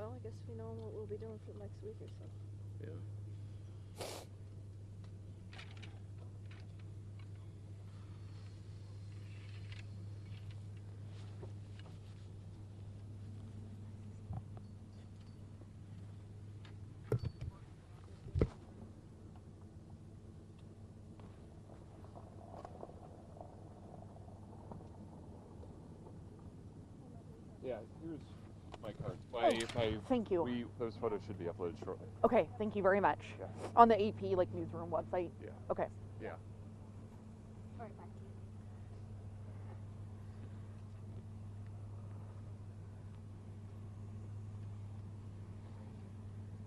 Well, I guess we know what we'll be doing for the next week or so. Yeah. Yeah, here's my card. Thank you. Those photos should be uploaded shortly. Okay, thank you very much. Yeah. On the AP newsroom website. Yeah. Okay. Yeah. All right, bye.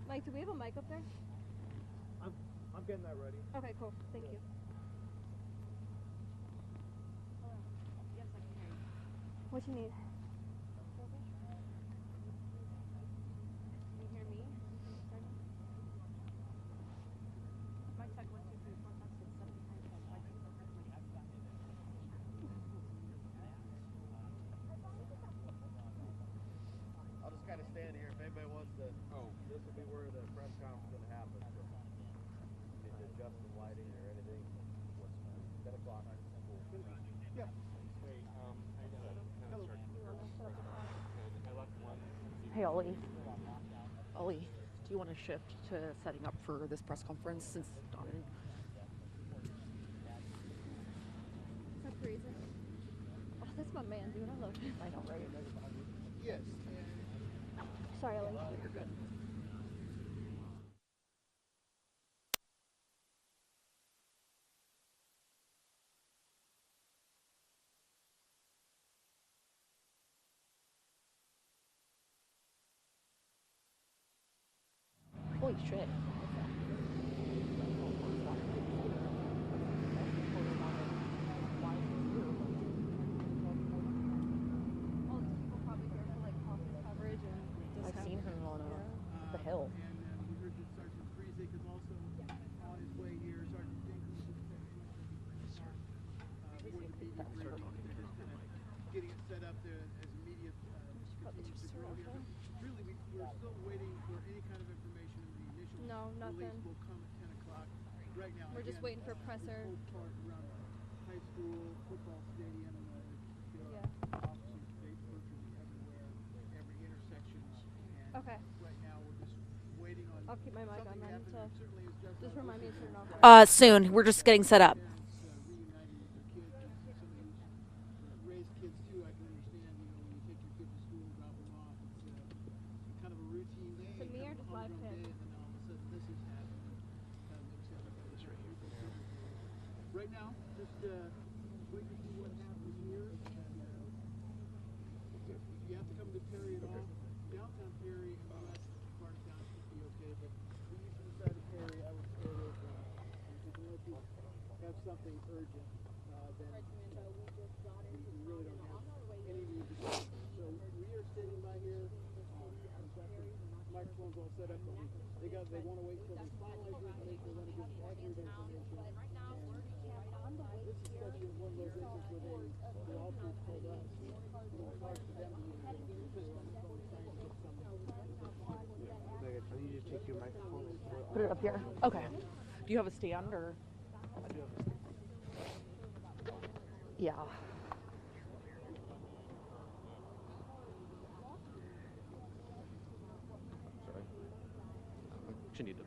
Mike, do we have a mic up there? I'm getting that ready. Okay, cool. Thank you. Yes, I can hear you. What you need? Can you hear me? Mic check 1 2 3 4 5 6 7 8 9 10. Mic check 1 2 3 4 5 6 7 8 9 10. I'll just kind of stand here if anybody wants to. Oh, this will be where the press conference is going to happen. So you need to adjust the lighting or anything. 10 o'clock. Yeah. Hey, Ollie. Ollie, do you want to shift to setting up for this press conference since Donna? How crazy. Oh, that's my man, dude. I love him. I know, right? Yes. Sorry, Ellie. You're good. Holy shit. All these people probably here for like office coverage and I've seen her on the Hill. And we heard that Sergeant Friesick is also on his way here. Sergeant Jenkins is getting it set up there as media continues to grow here. But really, we're still waiting for any kind of information. The initial nothing. release will come at 10 o'clock. Right now, We're just waiting for this presser. whole part around the high school football stadium, Yeah. officers based virtually everywhere, every intersection. And Okay. right now, we're just waiting on I'll keep my mic on something then happening. until. Certainly is Just remind me to turn it off. Soon. We're just getting set up. Parents reuniting with their kids. As somebody who's raised kids too, I can understand. You know, when you take your kid to school, drop them off, it's kind of a routine day. To me or kind of just a live humdrum pit? day, and then all of a sudden this is happening. Kind of makes everybody this right here. Right now, just waiting to see what happens here. And, if you have to come to Perry at all, downtown Perry and the west part of town should be okay. But the eastern side of Perry, I would stay away from. Unless you have something urgent, then we really don't have any need to go. So we are standing by here. Microphones all set up, but they want to wait until they finalize the information. They want to give accurate information. And this is such one of those instances where the officers told us, it's hard for them to even get just on the phone trying to get something. Megan, I need you to take your microphone and Put it up here. Okay. Do you have a stand or? I do have a Yeah. Sorry. She needed.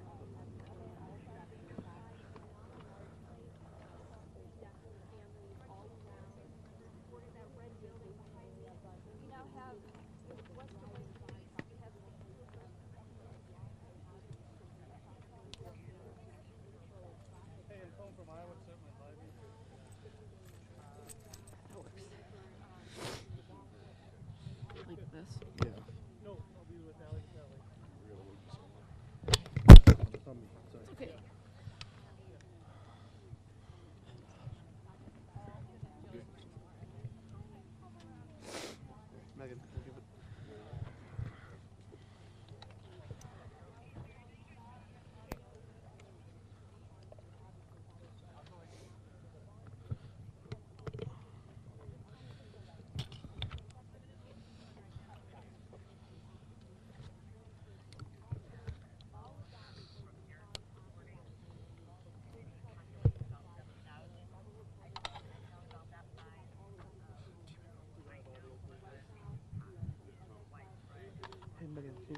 Hey, a phone from Iowa certainly live. Like this. Yeah. No, I'll be with Alex.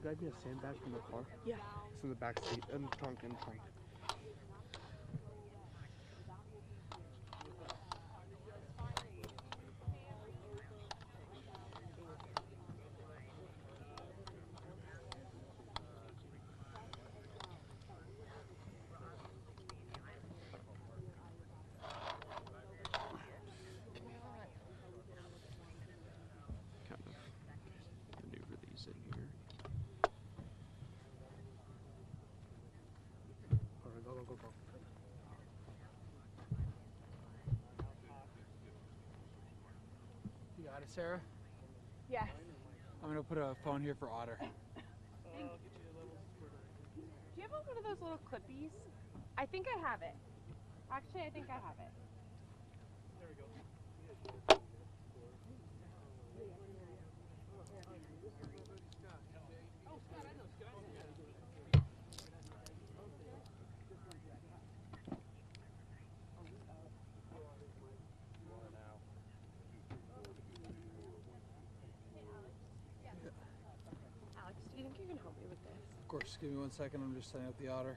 grab me a sandbag from the car? Yeah. It's in the back seat, in the trunk, Kind of maneuver these in here. Alright, go. You got it, Sarah? Yes. I'm gonna put a phone here for Otter. Do you have one of those little clippies? I think I have it. Actually, I think I have it. Alex, do you think you can help me with this? Of course, give me 1 second. I'm just setting up the Otter.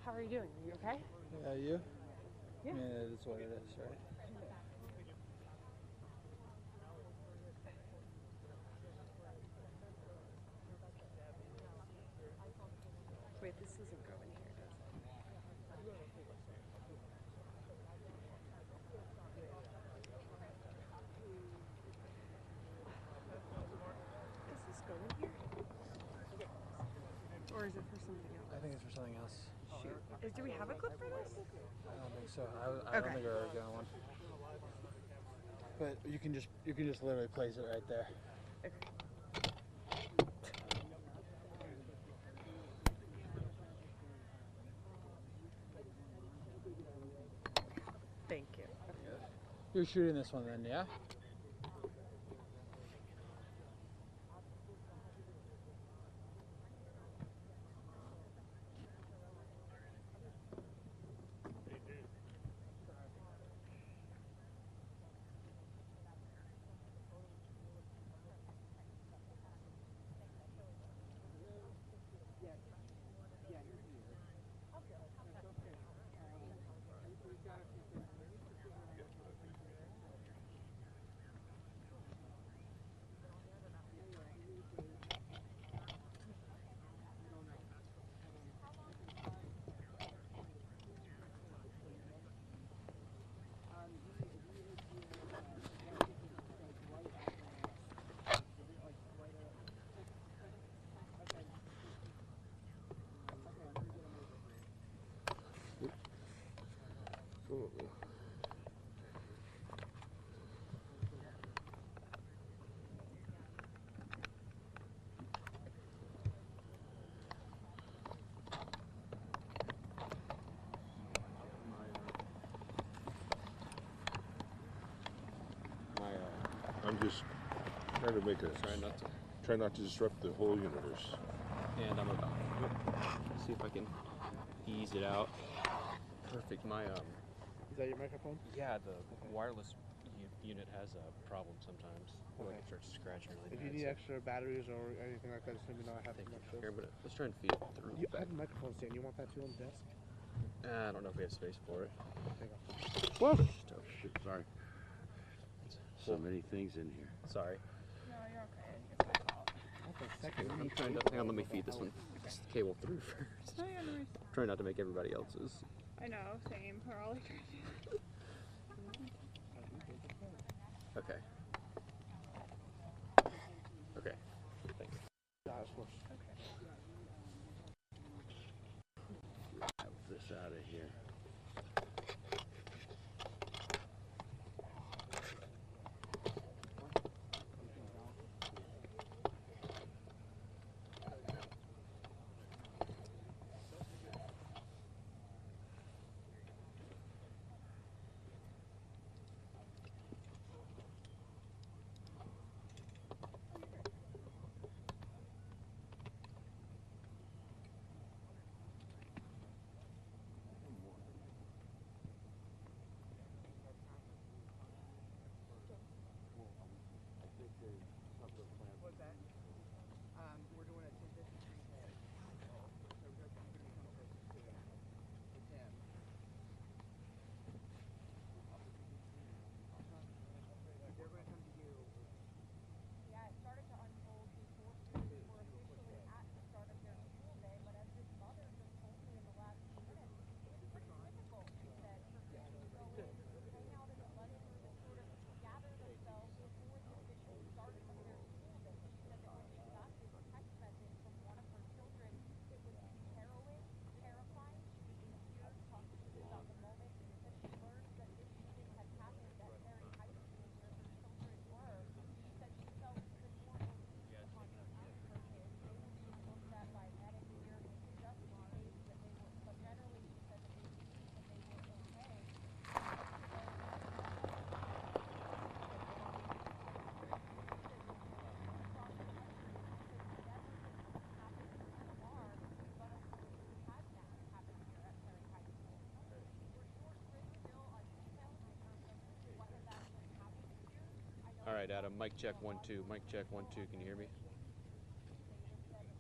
How are you doing? Are you okay? Yeah, you? Yeah. I mean, it is what it is, right? Wait, this isn't going here, does it? Is this going here? Or is it for something else? I think it's for something else. Shoot. Do we have a clip for this? I don't think so. I don't Okay. think I already got one. But you can just literally place it right there. Okay. Thank you. You're shooting this one then, yeah? I'm just trying to make a try not to disrupt the whole universe. And I'm about to see if I can ease it out. Perfect. My Is that your microphone? yeah, the wireless unit has a problem sometimes. Like it starts scratching really If bad. you need extra batteries or anything like that, just let me know. I have Thank enough you. space. Here, but let's try and feed it through. You have a microphone stand. You want that too on the desk? I don't know if we have space for it. There you go. What? Oh, Shit, sorry. So many things in here. sorry. No, you're okay. It's my fault. I'm trying to. Hang on, let me feed this cable through first. No, you're no. Try not to make everybody else's. I know, same. We're all like trying to. Okay. Okay. Thanks. Yeah, of course. Have this out of here. right, Adam. Mic check 1 2. Mic check 1 2. Can you hear me?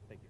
Thank you.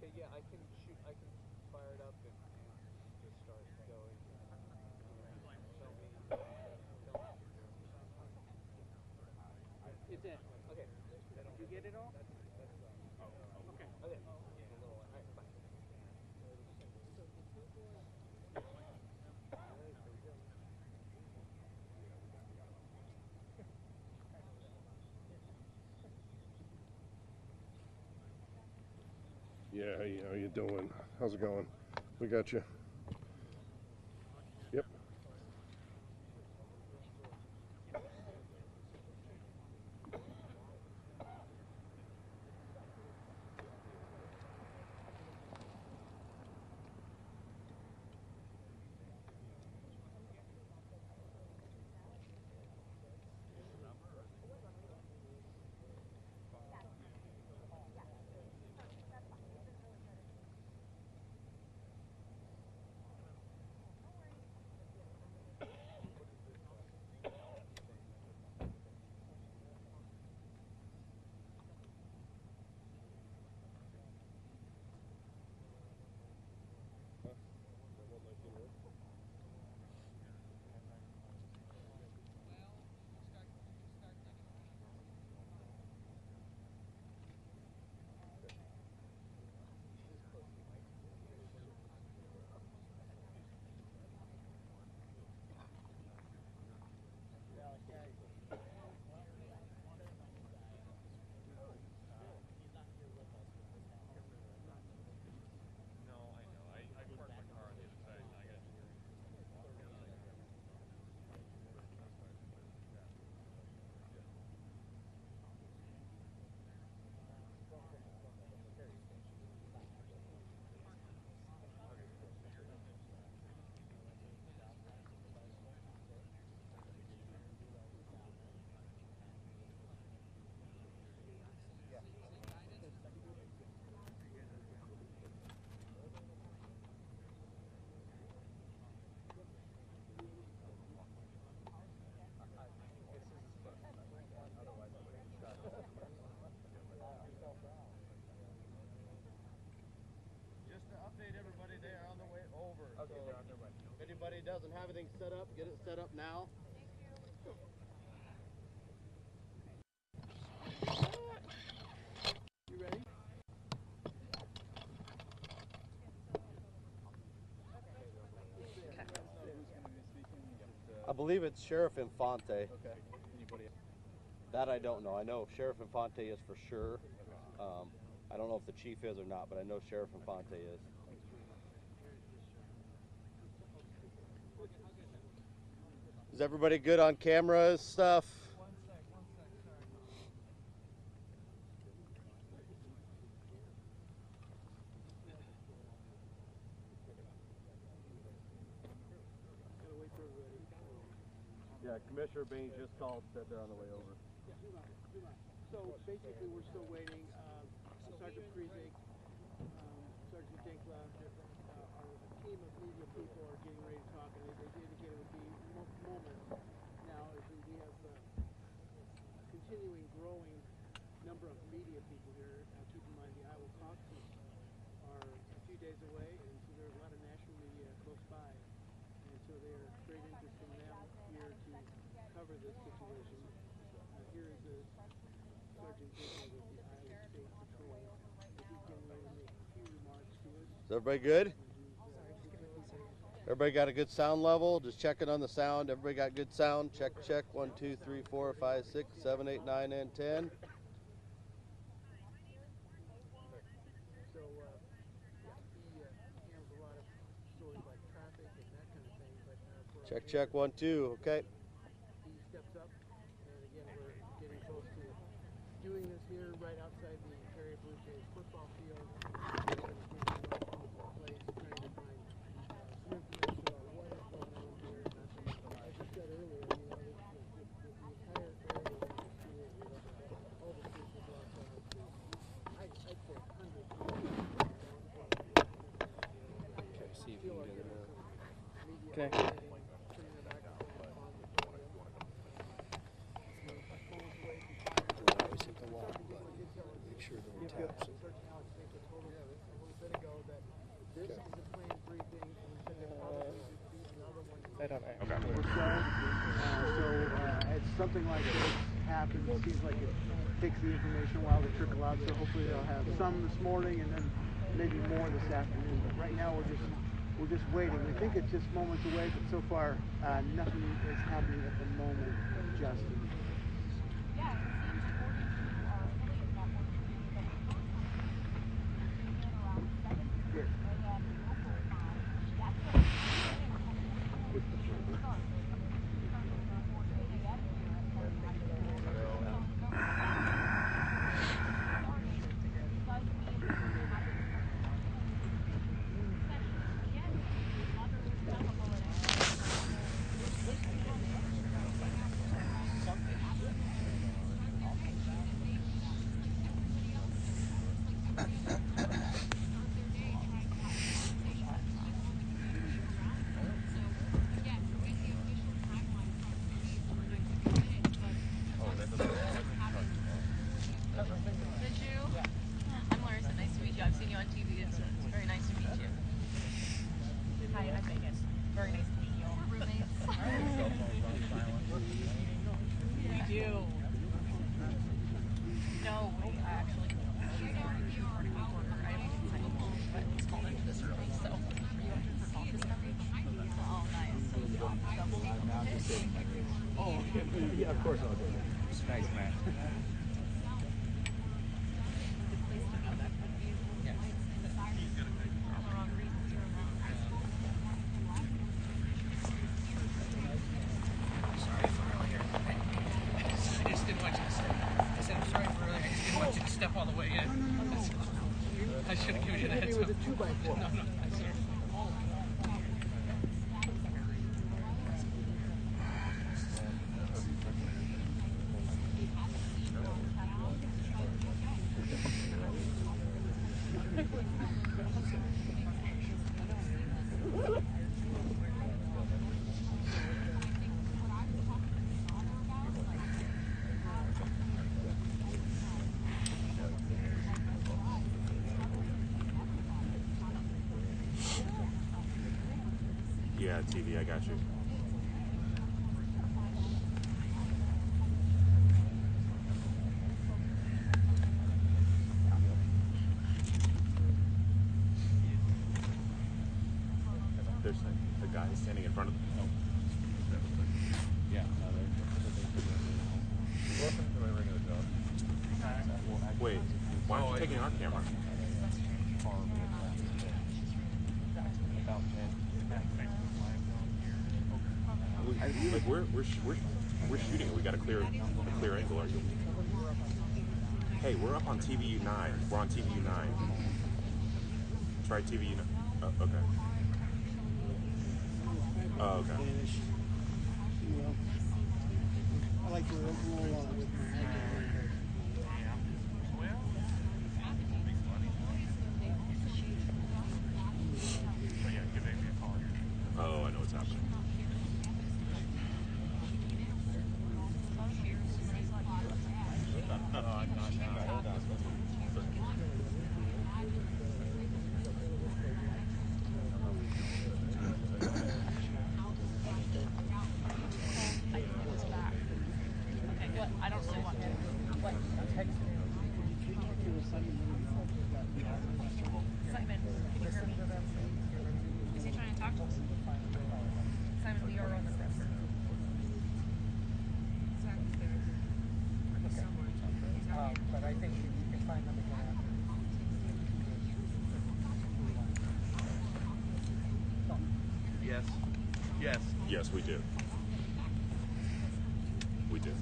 Okay, yeah, I can shoot, I can fire it up and just start going. Tell me. It's in. Okay. Did you get it all? Okay. Okay. All right, bye. Yeah, how you doing? How's it going? We got you. Yep. Okay, they're on their way. If anybody doesn't have anything set up, get it set up now. You ready? I believe it's Sheriff Infante. Okay. Anybody? That I don't know. I know Sheriff Infante is for sure. I don't know if the chief is or not, but I know Sheriff Infante is. Is everybody good on camera stuff? Yeah, Commissioner Baines just called, said they're on the way over. So basically, we're still waiting. Sergeant Krizik, Sergeant Dinkla, a team of media people are getting ready to talk, and they indicated it would be moments now as we have continuing growing number of media people here. Keep in mind the Iowa caucuses are a few days away, and so there's a lot of national media close by, and so there are great interest from them here to cover this situation. Here is the Sergeant Dinkla with the Iowa State Patrol. He's getting ready to make a few remarks to us. Is everybody good? Everybody got a good sound level? Just checking on the sound. Everybody got good sound? Check, check. 1, 2, 3, 4, 5, 6, 7, 8, 9, and 10. So he handles a lot of stories like traffic and that kind of thing. But for Check, check. 1, 2. Okay. he steps up, and again, we're getting close to doing this here right outside the Ontario Blue Jays football field. Place, trying to find some information about what is going on here. As I said earlier, the entire area all the streets are blocked off. I'd say hundreds of Okay, see if you can get it out. Okay. Always hit the wall button. Make sure no one taps it. I don't know. As something like this happens, it seems like it takes the information a while to trickle out. So hopefully they'll have some this morning and then maybe more this afternoon. But right now we're just waiting. We think it's just moments away, but so far nothing is happening at the moment, Justin. Yeah, of course I'll do it. Nice, man. Step all the way in. No. I should have given you that. It was a 2x4. No, I see. Yeah, TV, I got you. There's a guy standing in front of them. Oh. Yeah, wait, why aren't you taking our camera? Like we're shooting it. We got a clear angle. Are you? Hey, we're up on TVU 9. We're on TVU 9. Try TVU 9. Oh, okay. Oh, okay. I like to roll on with my Oh, I know what's happening. I don't really want to. What? Simon, can you hear me? Is he trying to talk to us? Simon, we are on the presser. Simon's there. He's somewhere. He's out here. But I think you can find them again. Yes. Yes. Yes, we do. We do.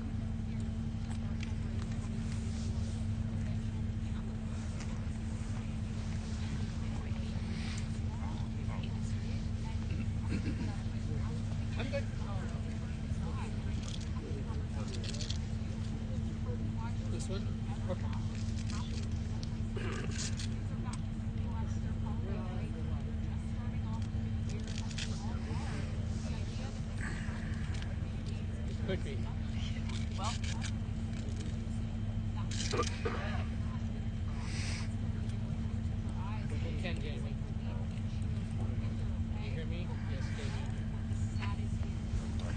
This one? Okay. Could be. Well. Ken gave me. Can you hear me? Yes, All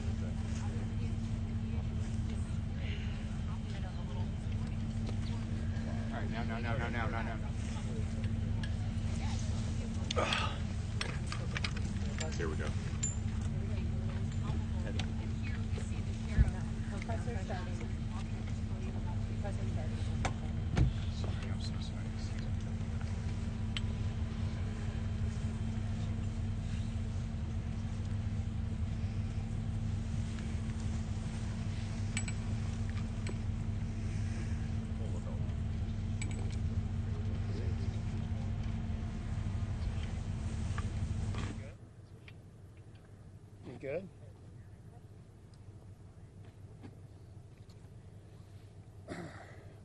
right, now. Here we go. You good?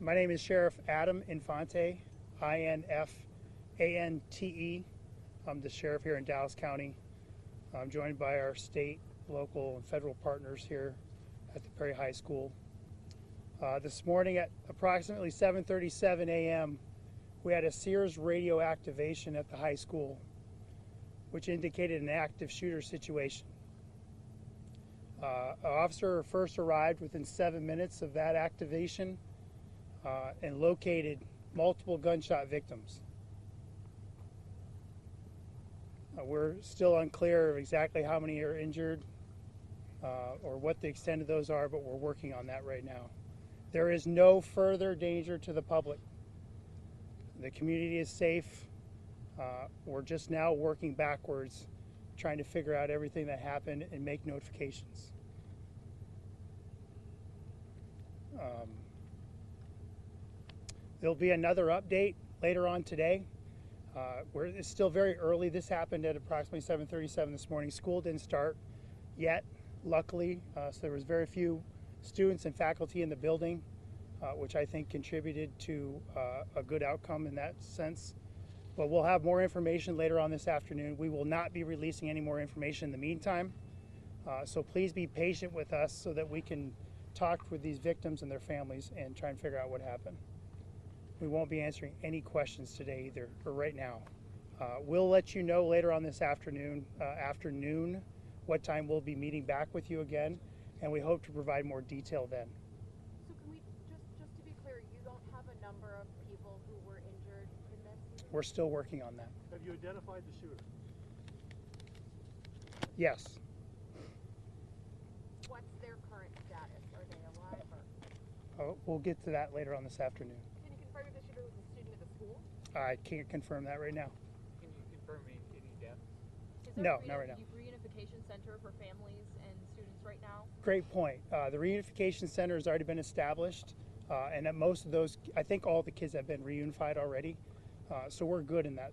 My name is Sheriff Adam Infante, I-N-F-A-N-T-E. I'm the sheriff here in Dallas County. I'm joined by our state, local, and federal partners here at the Perry High School. This morning at approximately 7:37 a.m., we had a Sears radio activation at the high school, which indicated an active shooter situation. An officer first arrived within 7 minutes of that activation and located multiple gunshot victims. We're still unclear of exactly how many are injured or what the extent of those are, but we're working on that right now. There is no further danger to the public. The community is safe. We're just now working backwards, trying to figure out everything that happened and make notifications. There'll be another update later on today. It's still very early. This happened at approximately 7:37 this morning. School didn't start yet, luckily, so there was very few students and faculty in the building, which I think contributed to a good outcome in that sense. But we'll have more information later on this afternoon. We will not be releasing any more information in the meantime, so please be patient with us so that we can talk with these victims and their families and try and figure out what happened. We won't be answering any questions today either, or right now. We'll let you know later on this afternoon, what time we'll be meeting back with you again, and we hope to provide more detail then. So can we, just to be clear, you don't have a number of people who were injured in this? We're still working on that. Have you identified the shooter? Yes. What's their current status? Are they alive or? We'll get to that later on this afternoon. Can you confirm if the shooter was a student at the school? I can't confirm that right now. Can you confirm any deaths? Is there No, a not right now. reunification center for families and students right now? Great point. The reunification center has already been established, and at most of those, I think all the kids have been reunified already. So we're good in that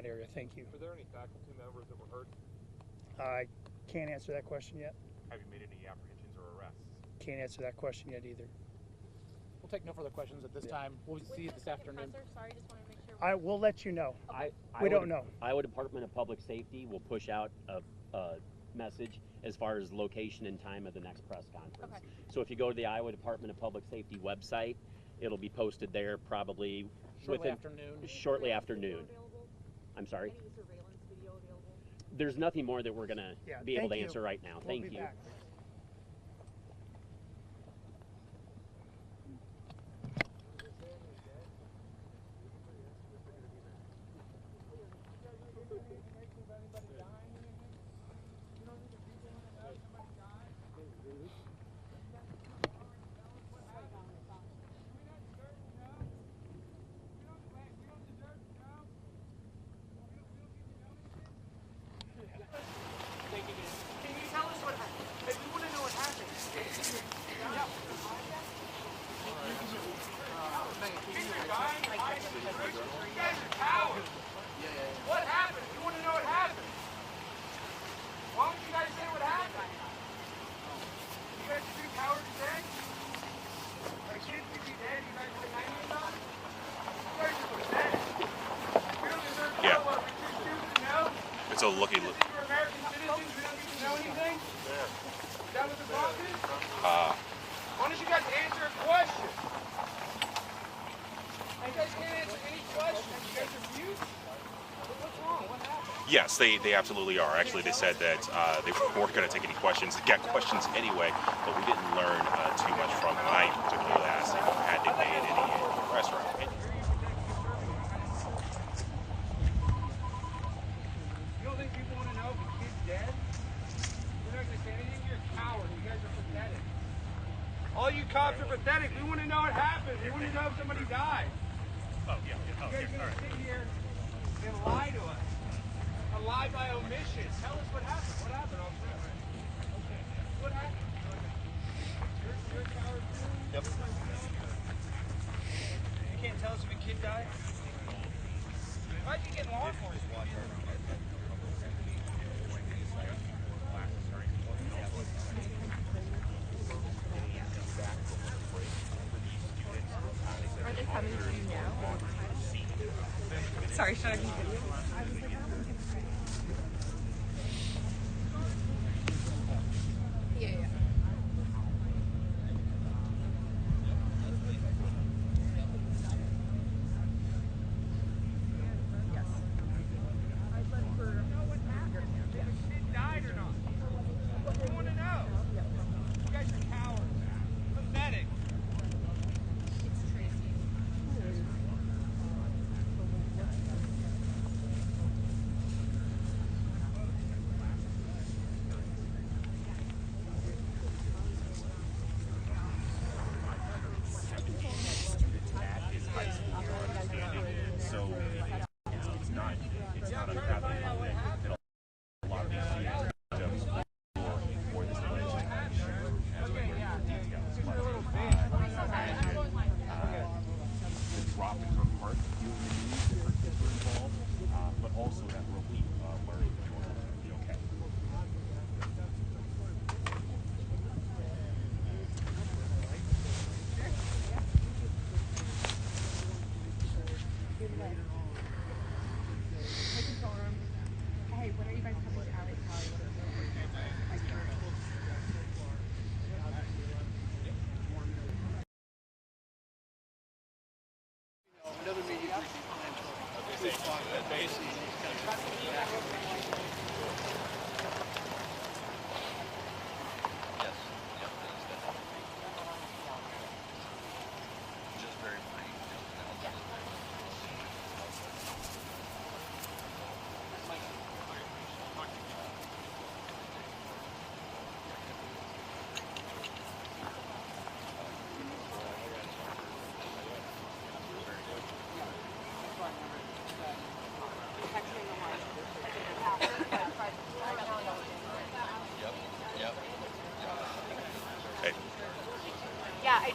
area. Thank you. Were there any faculty members that were hurt? I can't answer that question yet. Have you made any apprehensions or arrests? Can't answer that question yet either. We'll take no further questions at this time. We'll see you this afternoon. Sorry, just want to make sure. I will let you know. We don't know. Iowa Department of Public Safety will push out a message as far as location and time of the next press conference. Okay. So if you go to the Iowa Department of Public Safety website, it'll be posted there probably shortly after noon. I'm sorry? Any surveillance video available? There's nothing more that we're going to be able to thank you. answer right now. We'll Thank be you. back. What happened? You want to know what happened? Why don't you guys say what happened? You guys are too cowards dead? Our kids could be dead. You guys put 90 on? You guys are pathetic. We don't deserve to know what we're too stupid to know. It's a looky look. We're American citizens. We don't get to know anything. Is that what the problem is? Why don't you guys answer a question? You guys can't answer any questions. You guys are mute? What's wrong? What happened? Yes, they absolutely are. Actually, they said that they weren't going to take any questions. They got questions anyway, but we didn't learn too much from them. I particularly asked them, had they made any restaurant opinions. You don't think people want to know if a kid's dead? You're not going to say anything? You're a coward. You guys are pathetic. All you cops are pathetic. We want to know what happened. We want to know if somebody died. Oh, yeah. You guys are going to sit here and lie to us. A lie by omission. Tell us what happened. What happened, officer? What happened? You're a coward too? Yep. You can't tell us if a kid died? Why'd you get law enforcement? Are they coming to you now? Sorry, should I be? Yeah. Yes.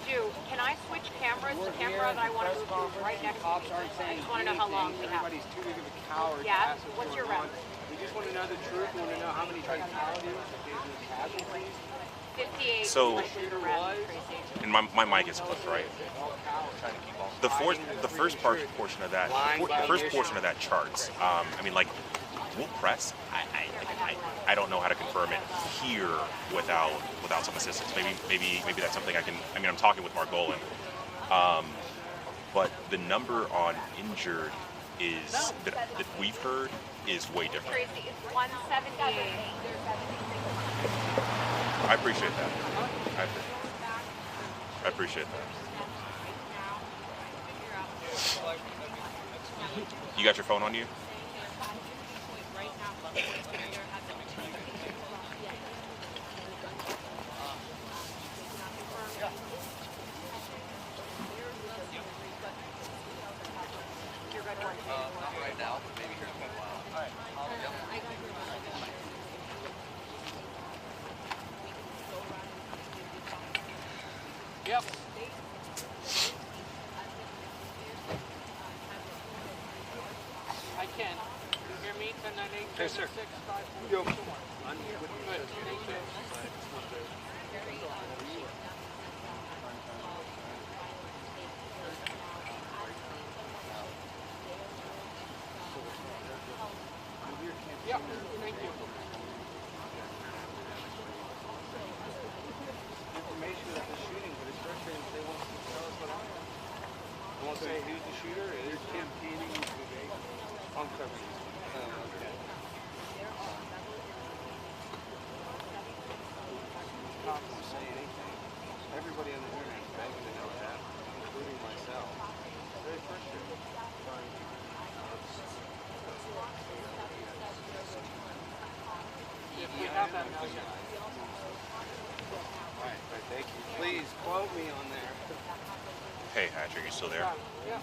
do. Can I switch cameras? The camera that I want to move to right next to me. I just want to know how long we have. Everybody's too big of a coward. Yeah? What's your round? We just want to know the truth. We want to know how many fatalities, casualties. 58. So- my shooter was. Crazy. And my mic is clipped, right? The first portion of that, the first portion of that charts. I mean, like, we'll press. I don't know how to confirm it here without some assistance. Maybe that's something I can. I mean, I'm talking with Margolin, but the number on injured is that we've heard is way different. Crazy. It's 178. I appreciate that. I appreciate that. You got your phone on you? Not right now, but maybe here in a while. Yep. I can. You hear me? 1098 Yes, sir. 654. Yo. Good. Thank you. Yeah, thank you. Information of the shooting, but it's frustrating they won't tell us what happened. They won't say who's the shooter. They're campaigning today. I'm covering this. Okay. Cops don't say anything. Everybody on the internet is begging to know what happened, including myself. It's very frustrating. We have that now. Right, thank you. Please quote me on there. Hey, Hatch, are you still there? Yeah.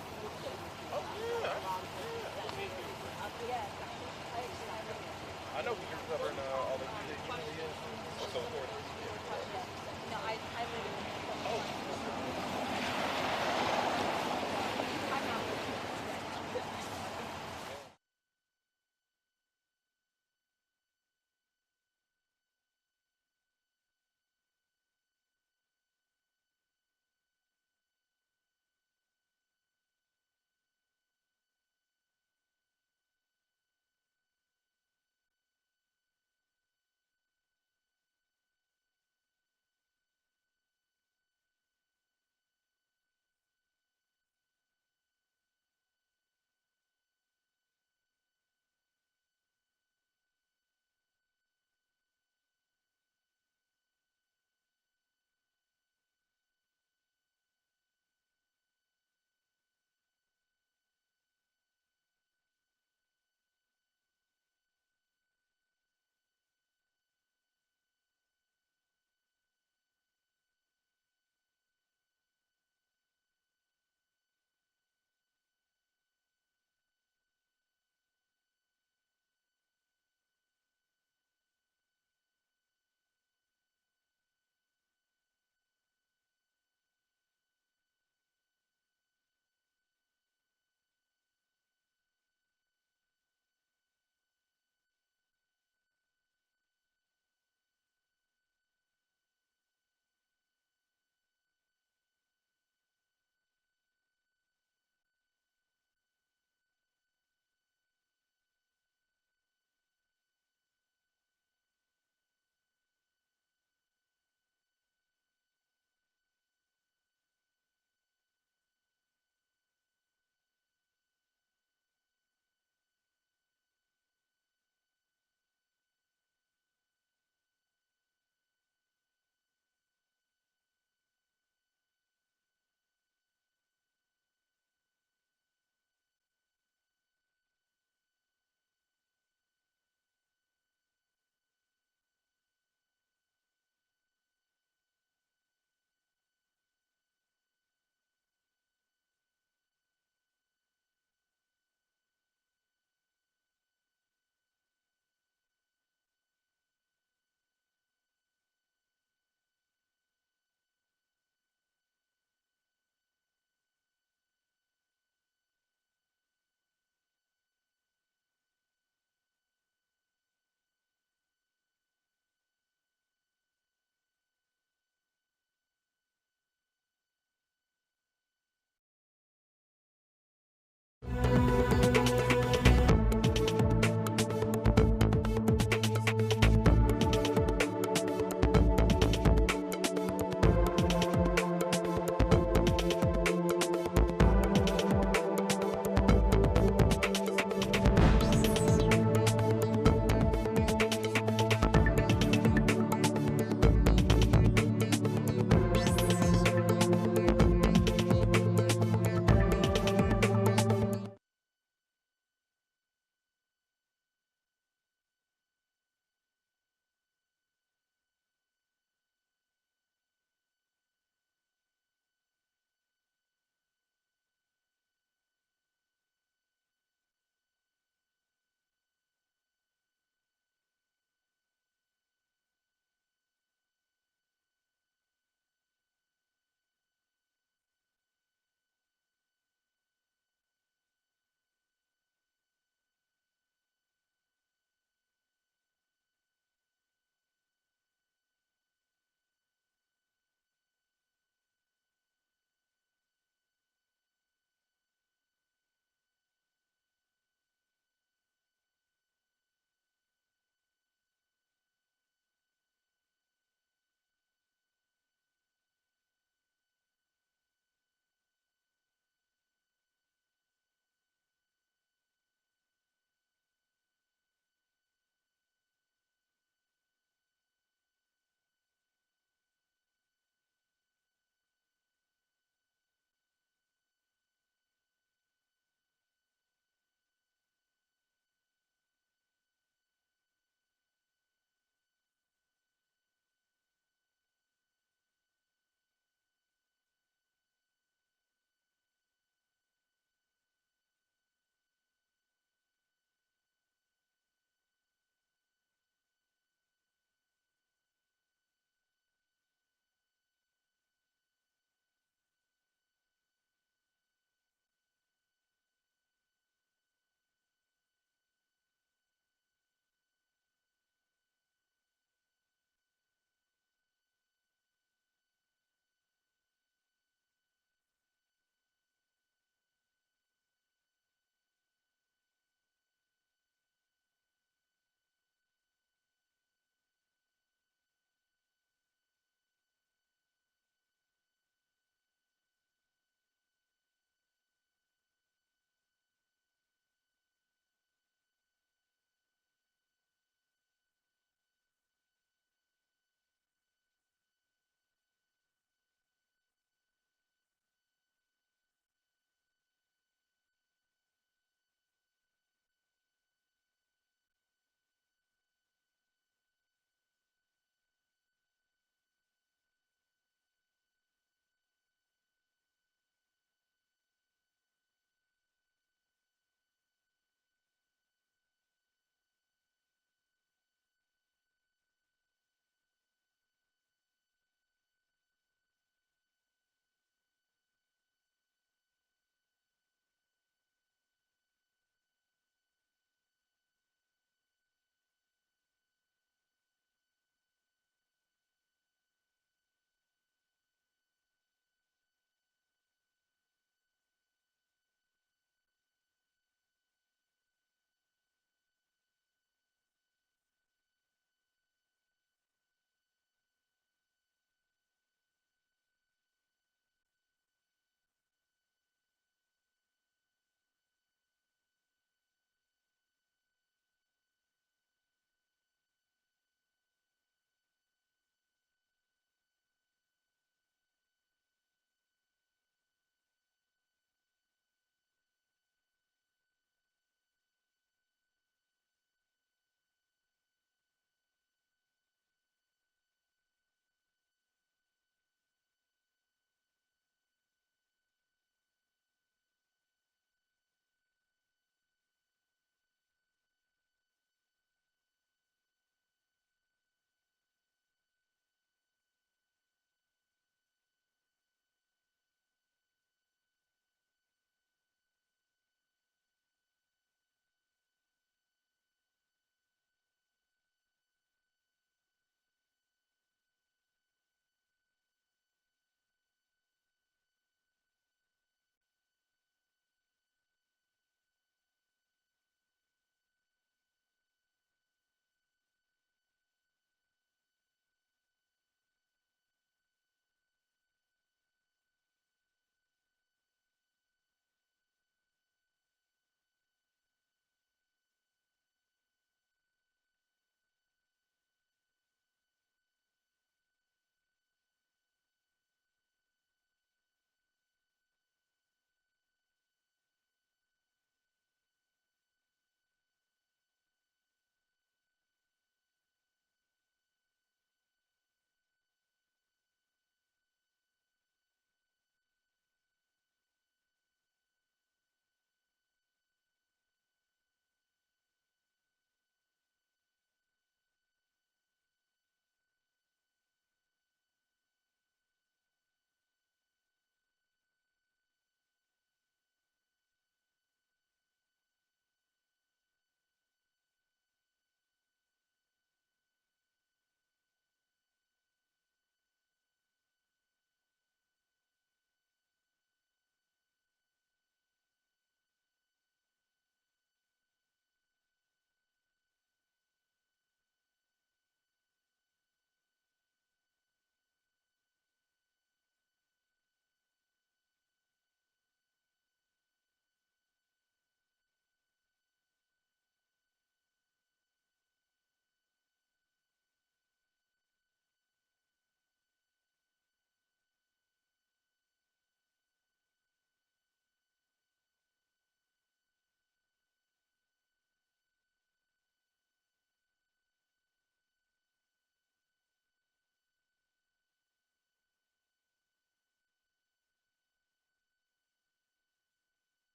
I know you're covering all the so forth. No, I live in. I'm not.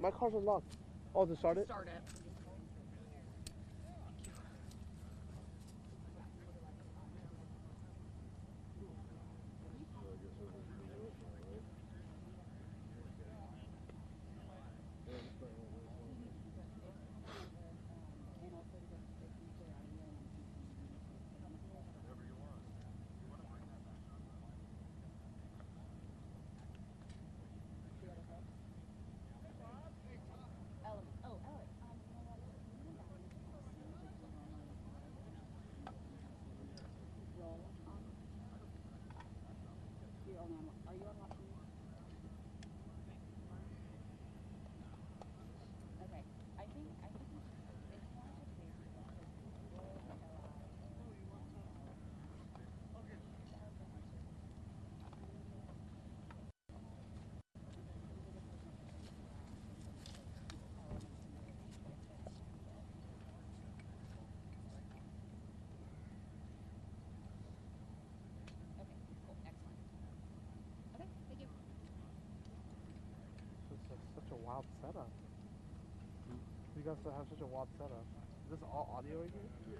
My car's unlocked. Oh, to start it? Start it. Such a wild setup. You guys have such a wild setup. Is this all audio right here? Yeah.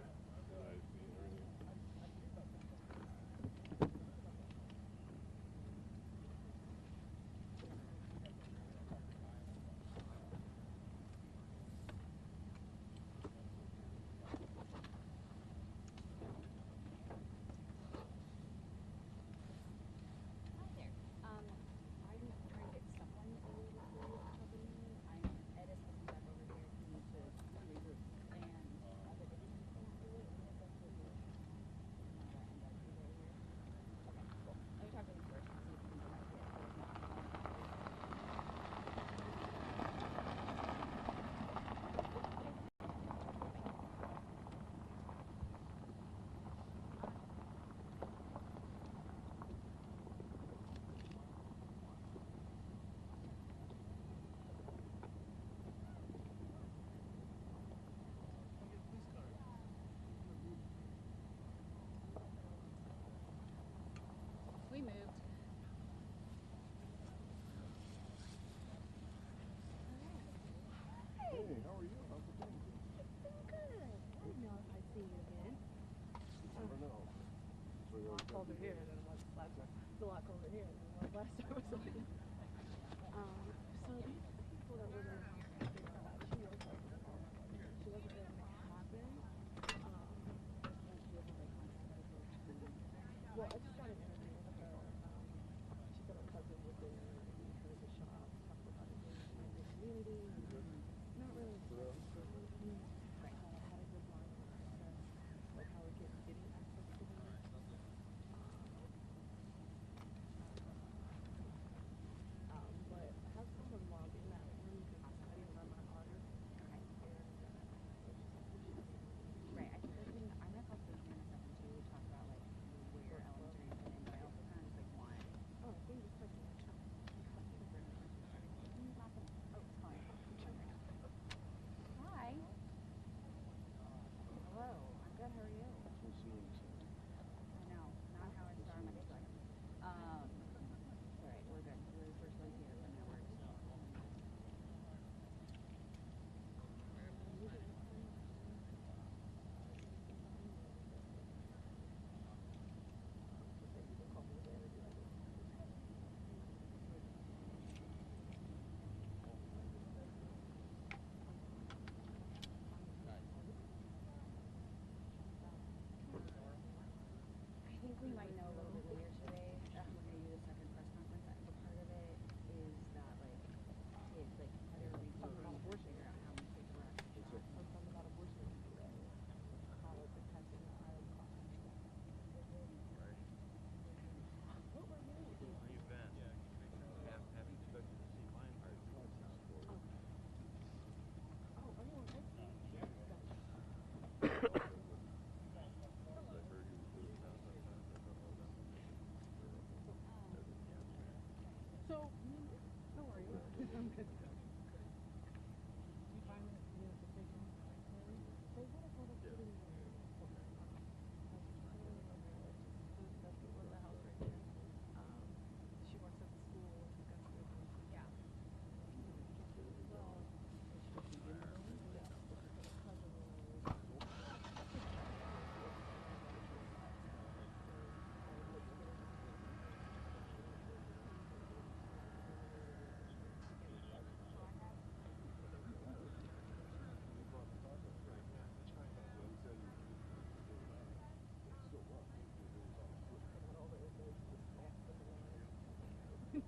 We moved. Hey, how are you? How's it going? It's been good. I don't know if I'd see you again. I don't know. So you're always Colder here than it was last time. It's a lot colder here than it was last time. So these people that were there, she was like, she wasn't there when it happened. And she wasn't like well, I just got an interview with her. She said her cousin was there and he heard the shot, talked about it being in the community. Not really. Right. Had a good line on access, like how we're getting access to them.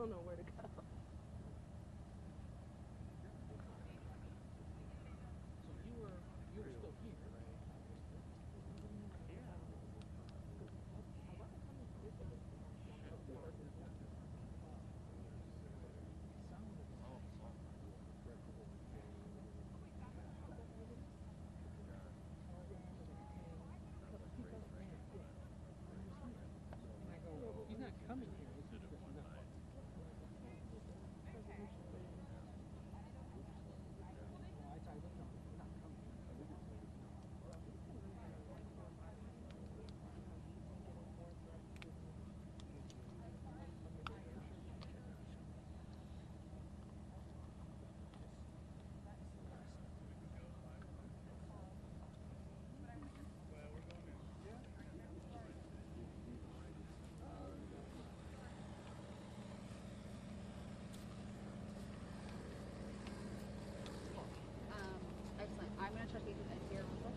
don't know where to go. So you were still here, right? He's not coming here. Is he? No. Excellent. I'm going to check you here real quick.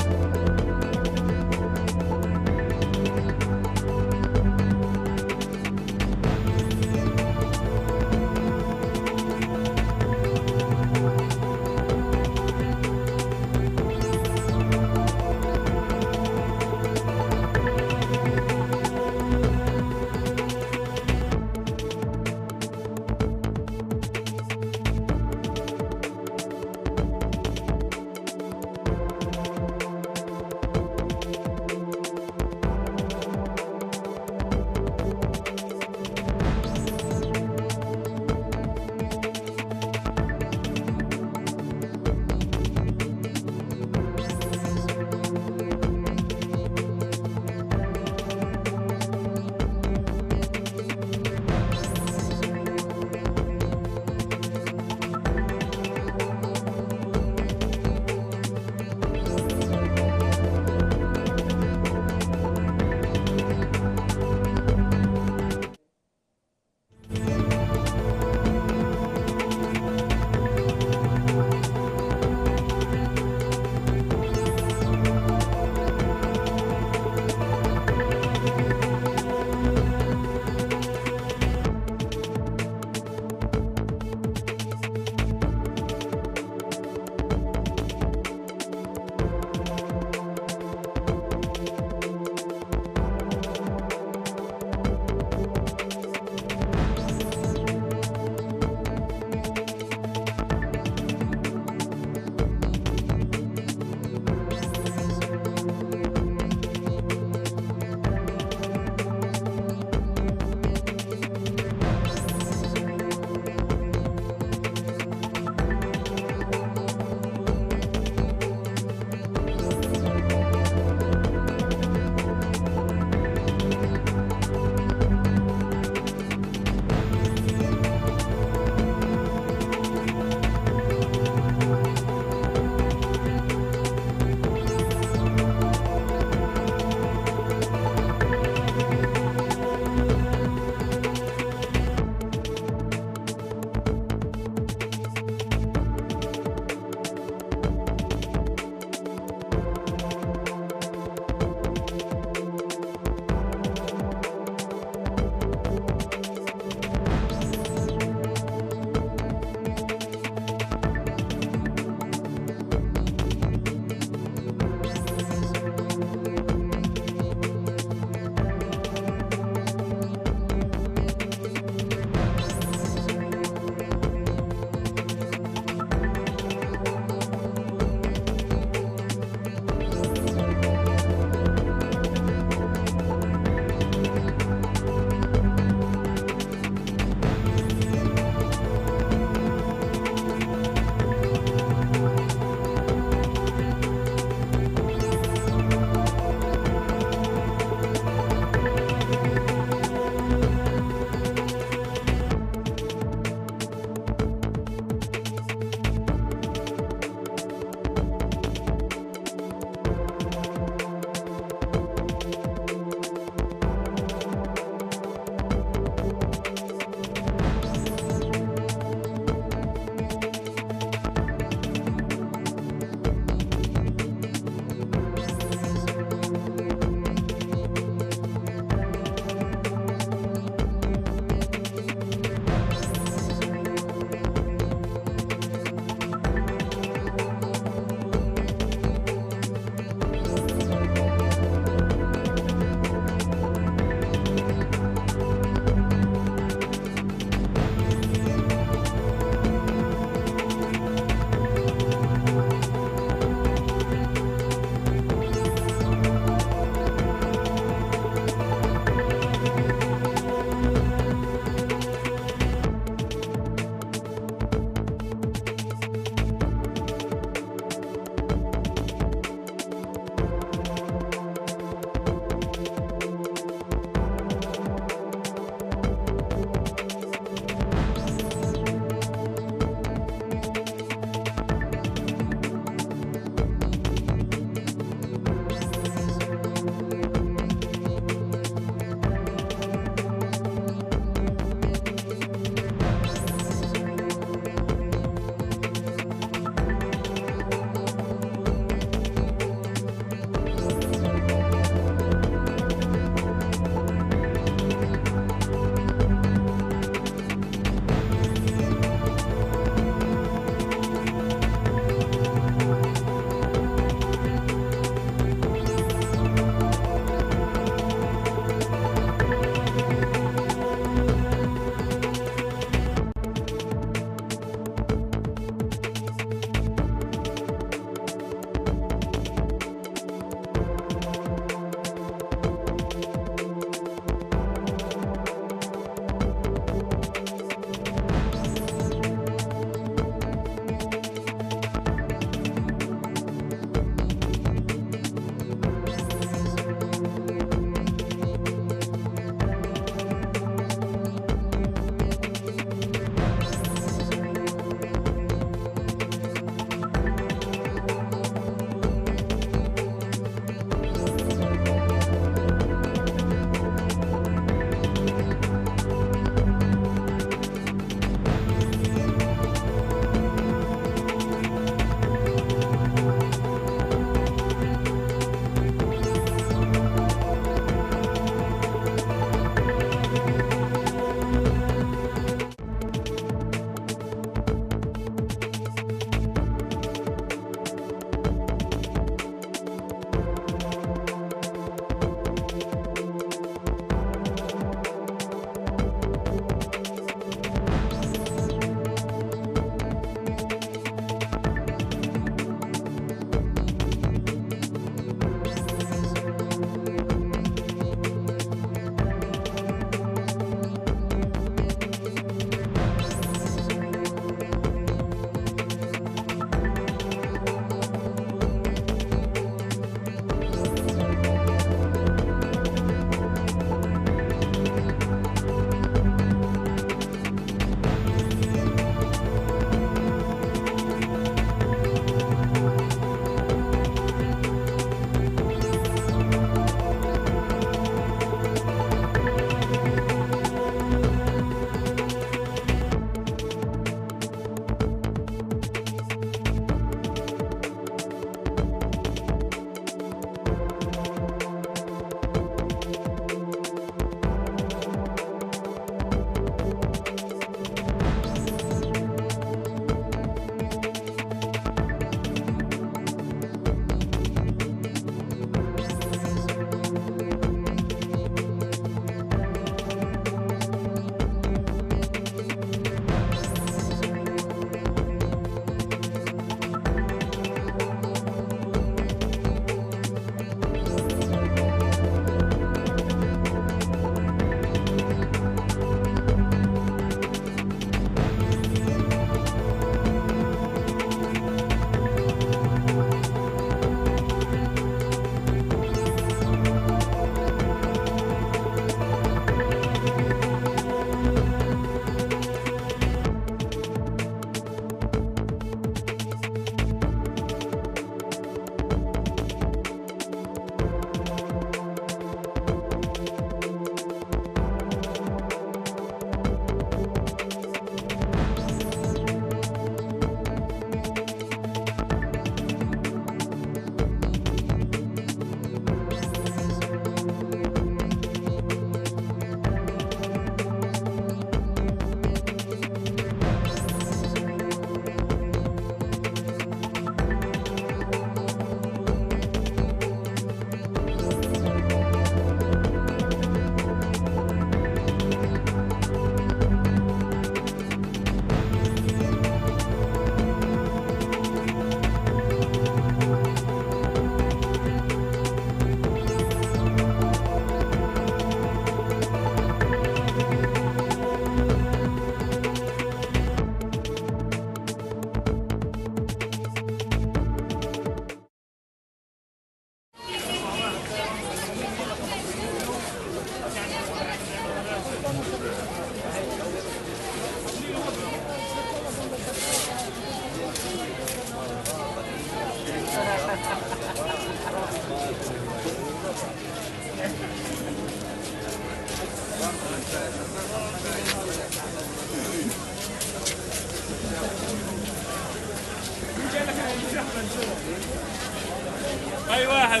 هاي واحد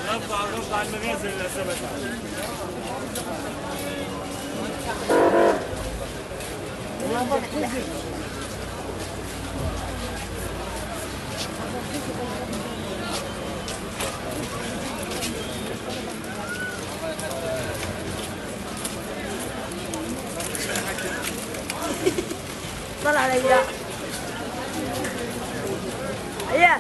غطى على المغازل اللي سبتها. طلع علي ايه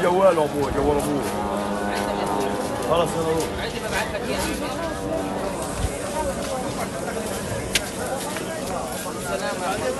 جواله ابوه جوال ابوه خلاص انا اروح عندي ببعث لك اياها السلام عليكم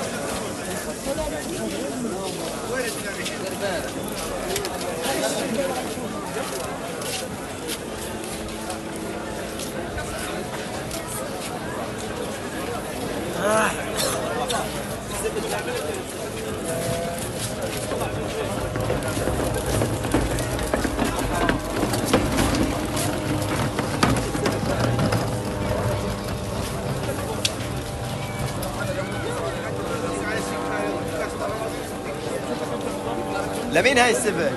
لمين هاي السبل؟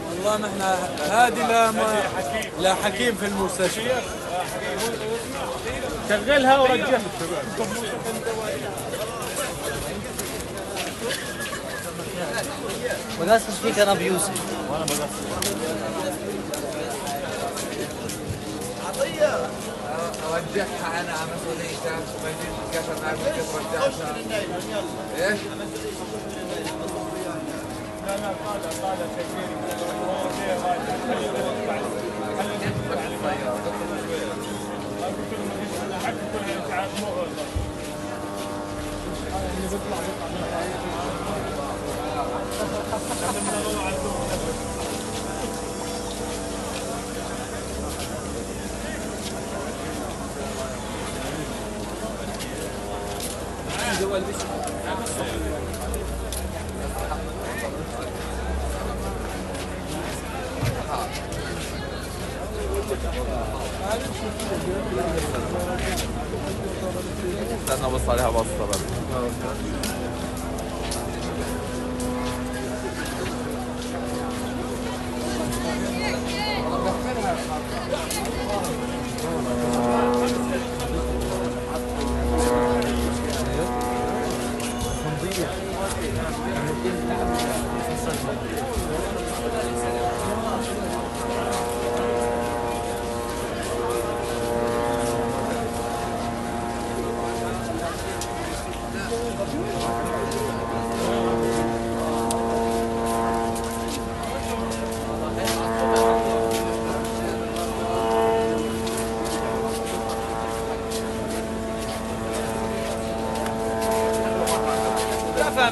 والله نحن هذه لا حكيم في المستشفى شغلها ورجعها بقصص فيك انا بيوسف وانا بقصص عطيه ارجعها انا على مسؤوليتها ما يجي تتكفل معك وترجعها ايش؟ لا طالع استنى ابص عليها بصه بس.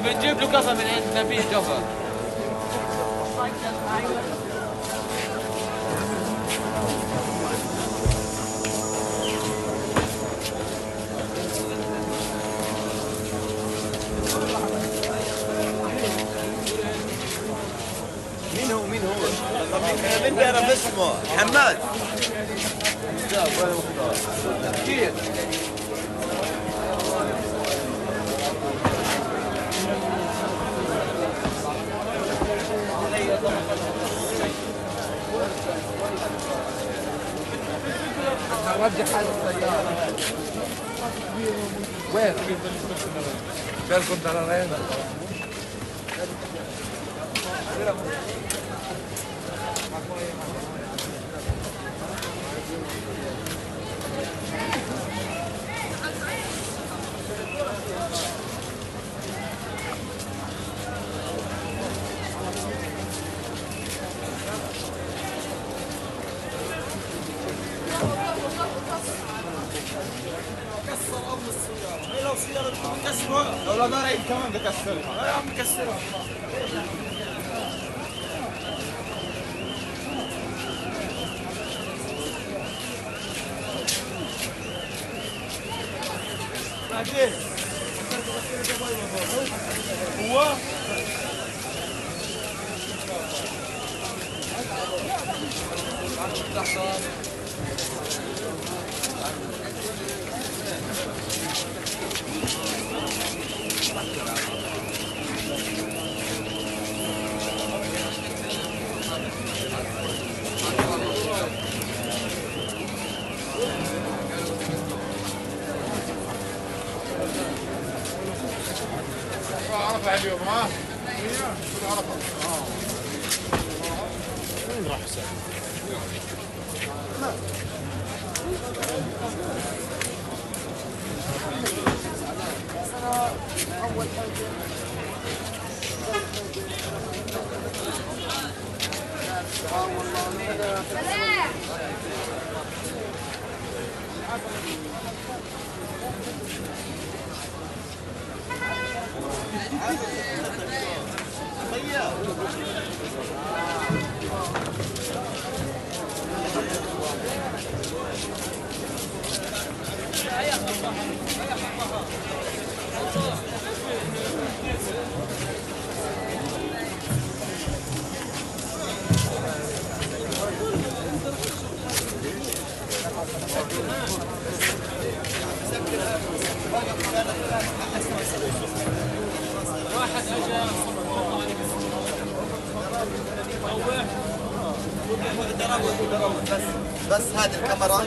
بنجيب له قفا من عند نبيل قفا. مين هو؟ مين بيعرف اسمه؟ حماد. كيف؟ نرجع حال السيارة. وين؟ بالكم دلالين. لو سيارة مكسرة لو لا داري كمان بكسرها. يا عم مكسرها. هو عرفها اليوم ها؟ عرفها. وين راح حسين؟ أول حاجة واحد اجى بس هذه الكاميرا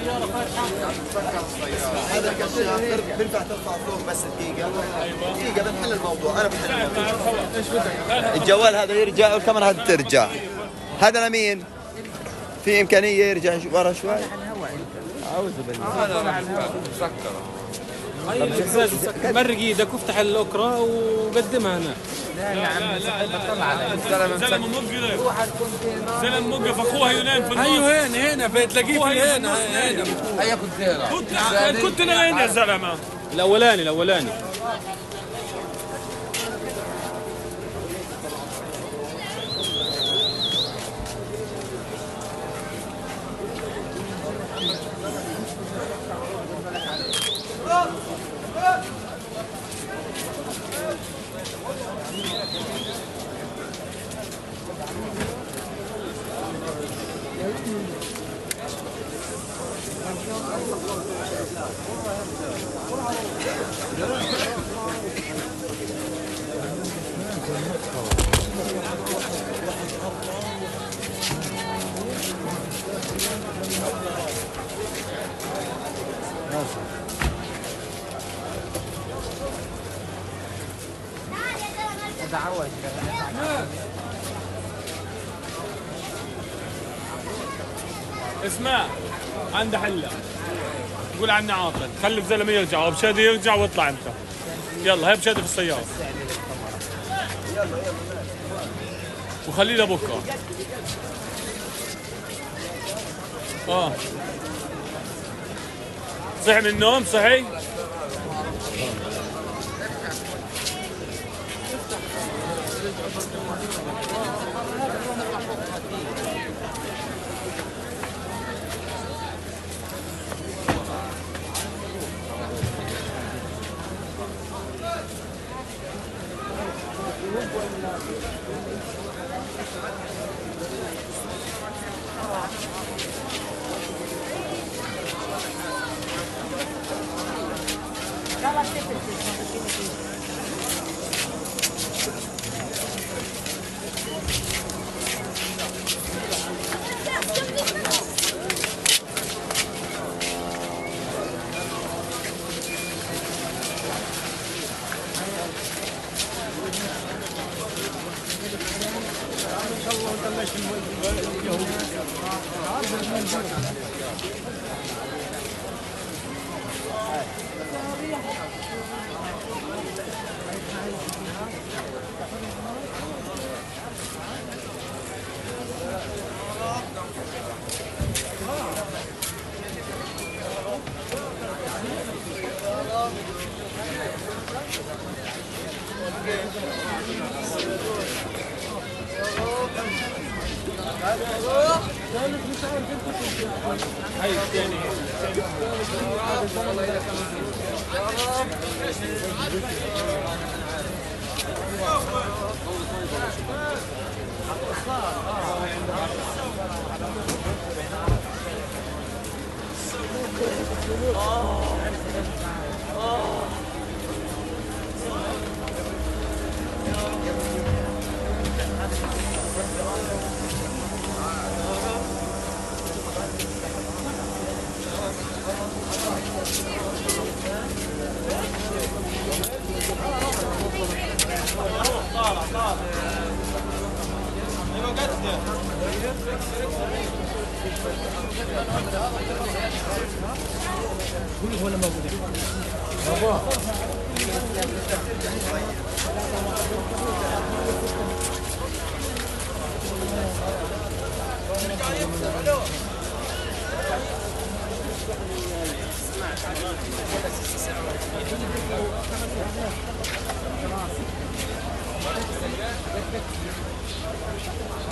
هذا الكشاف بينفع ترفع فوق بس دقيقة بنحل الموضوع. أنا بحل الموضوع. الجوال هذا يرجع والكاميرا هذه ترجع. هذا لمين؟ في إمكانية يرجع ورا شوي؟ أعوذ بالله. هذا مسكر. مرق ايدك وافتح الاكرة وقدمها هنا. لا يا عم زلمه موقف زلمه موقف اخوها ينام في النص. ايوه هنا بتلاقيه في هنا هي كنت انا وين يا زلمه؟ الاولاني اسمع عنده حله تقول عني عاطل خلي الزلمه يرجع وبشادي يرجع واطلع انت يلا هي بشادي في السياره وخليه لبكره صحي من النوم صحي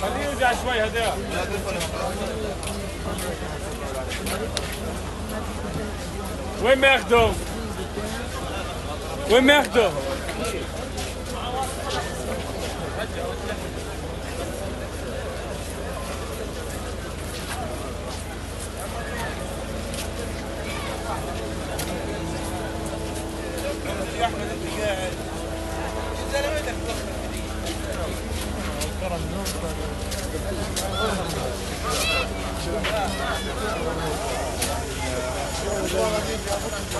خليه يرجع شوي هذا وين ما ياخذوه؟ وين ما ياخذوه؟ يا احمد انت قاعد زلمتك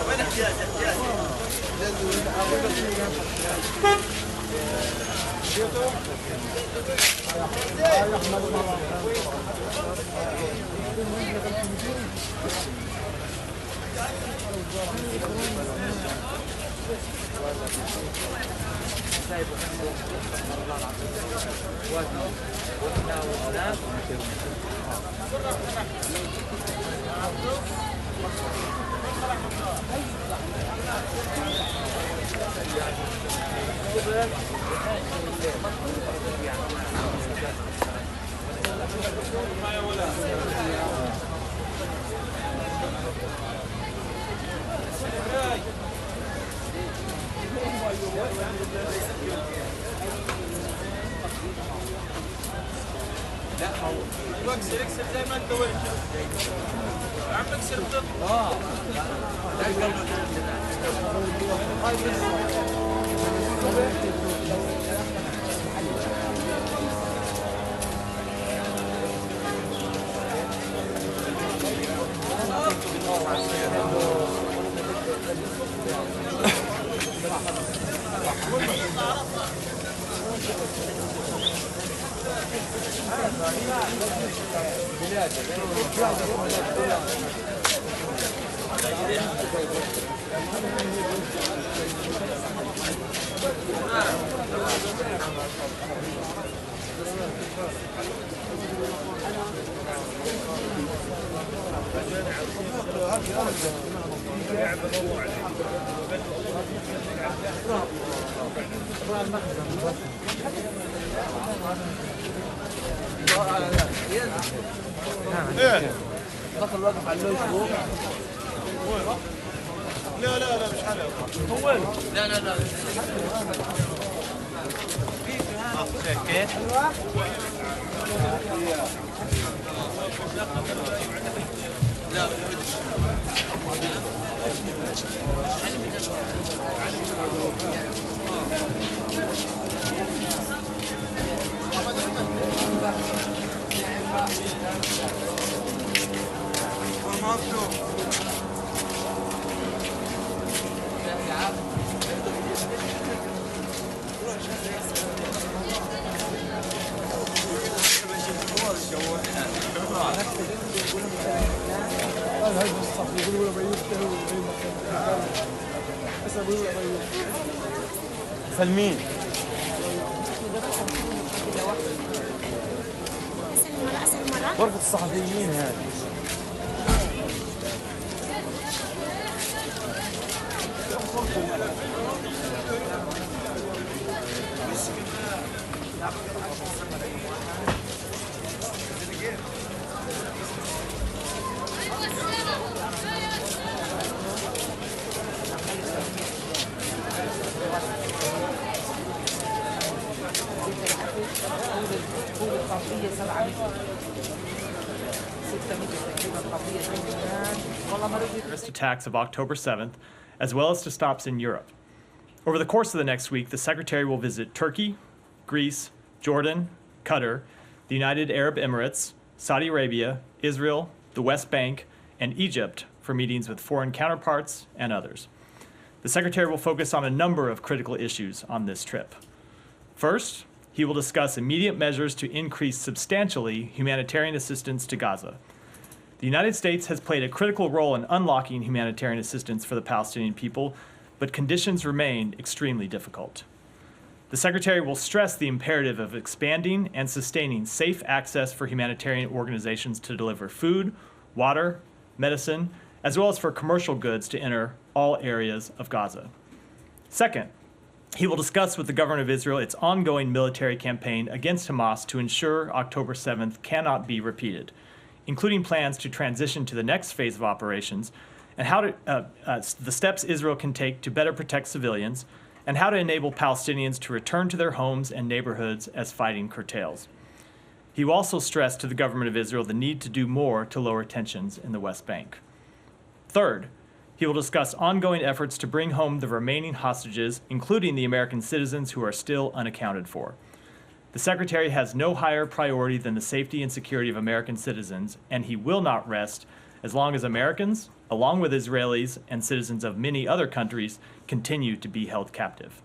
وين احتياجك يا اكسر زي ما انت قلت يا عم اكسر دخل واقف على اللوش فوق. لا لا لا مش حلو هو لا لا لا كيف لا سلمين غرفة الصحفيين هذه. Terrorist attacks of October 7th, as well as to stops in Europe. Over the course of the next week, the Secretary will visit Turkey, Greece, Jordan, Qatar, the United Arab Emirates, Saudi Arabia, Israel, the West Bank, and Egypt for meetings with foreign counterparts and others. The Secretary will focus on a number of critical issues on this trip. First, he will discuss immediate measures to increase substantially humanitarian assistance to Gaza. The United States has played a critical role in unlocking humanitarian assistance for the Palestinian people, but conditions remain extremely difficult. The Secretary will stress the imperative of expanding and sustaining safe access for humanitarian organizations to deliver food, water, medicine, as well as for commercial goods to enter all areas of Gaza. Second, he will discuss with the government of Israel its ongoing military campaign against Hamas to ensure October 7th cannot be repeated, including plans to transition to the next phase of operations and how to, the steps Israel can take to better protect civilians and how to enable Palestinians to return to their homes and neighborhoods as fighting curtails. He will also stress to the government of Israel the need to do more to lower tensions in the West Bank. Third, he will discuss ongoing efforts to bring home the remaining hostages, including the American citizens who are still unaccounted for. The Secretary has no higher priority than the safety and security of American citizens, and he will not rest as long as Americans, along with Israelis and citizens of many other countries, continue to be held captive.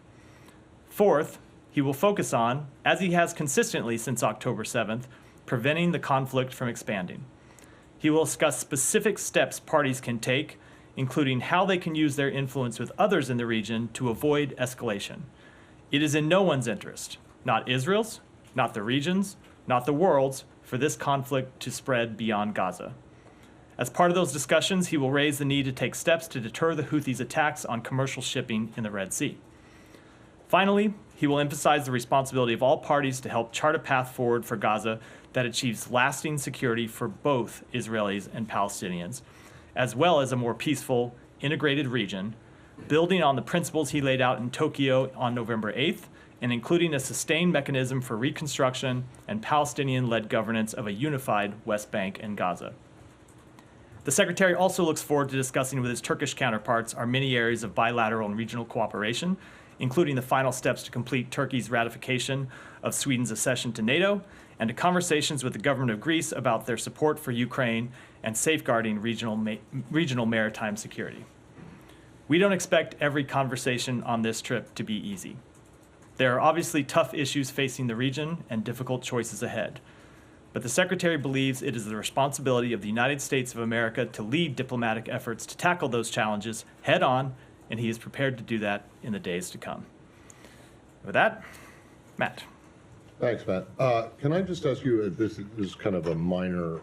Fourth, he will focus on, as he has consistently since October 7th, preventing the conflict from expanding. He will discuss specific steps parties can take, including how they can use their influence with others in the region to avoid escalation. It is in no one's interest, not Israel's, not the region's, not the world's, for this conflict to spread beyond Gaza. As part of those discussions, he will raise the need to take steps to deter the Houthis' attacks on commercial shipping in the Red Sea. Finally, he will emphasize the responsibility of all parties to help chart a path forward for Gaza that achieves lasting security for both Israelis and Palestinians, as well as a more peaceful, integrated region, building on the principles he laid out in Tokyo on November 8th, and including a sustained mechanism for reconstruction and Palestinian-led governance of a unified West Bank and Gaza. The Secretary also looks forward to discussing with his Turkish counterparts our many areas of bilateral and regional cooperation, including the final steps to complete Turkey's ratification of Sweden's accession to NATO, and to conversations with the government of Greece about their support for Ukraine and safeguarding regional maritime security. We don't expect every conversation on this trip to be easy. There are obviously tough issues facing the region and difficult choices ahead. But the Secretary believes it is the responsibility of the United States of America to lead diplomatic efforts to tackle those challenges head on, and he is prepared to do that in the days to come. With that, Matt. Thanks, Matt. Can I just ask you, this is kind of a minor,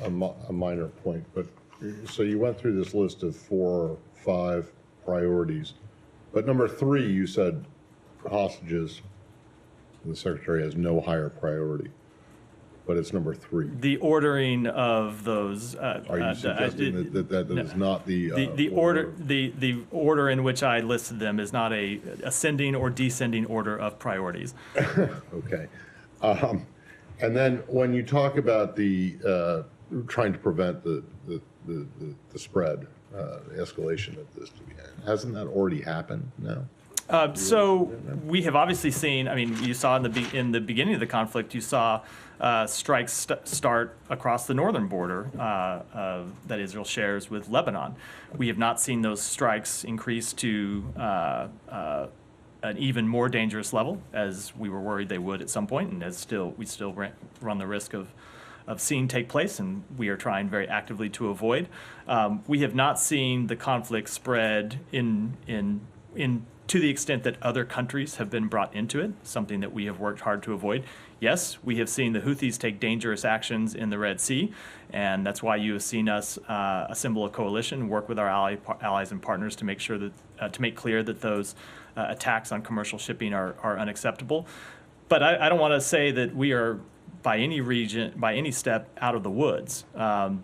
a minor point, but so you went through this list of 4 or 5 priorities, but number 3, you said hostages, the Secretary has no higher priority, but it's number 3. The ordering of those. Are you suggesting that no, is not the order? The order in which I listed them is not a ascending or descending order of priorities. Okay, and then when you talk about the trying to prevent the spread, escalation of this, hasn't that already happened now? So we have obviously seen, I mean, you saw in the beginning of the conflict, you saw strikes start across the northern border that Israel shares with Lebanon. We have not seen those strikes increase to an even more dangerous level, as we were worried they would at some point, and as we still run the risk of seeing take place, and we are trying very actively to avoid. We have not seen the conflict spread to the extent that other countries have been brought into it, something that we have worked hard to avoid. Yes, we have seen the Houthis take dangerous actions in the Red Sea, and that's why you have seen us assemble a coalition, work with our allies and partners to make sure that to make clear that those attacks on commercial shipping are unacceptable. But I don't want to say that we are by any step out of the woods.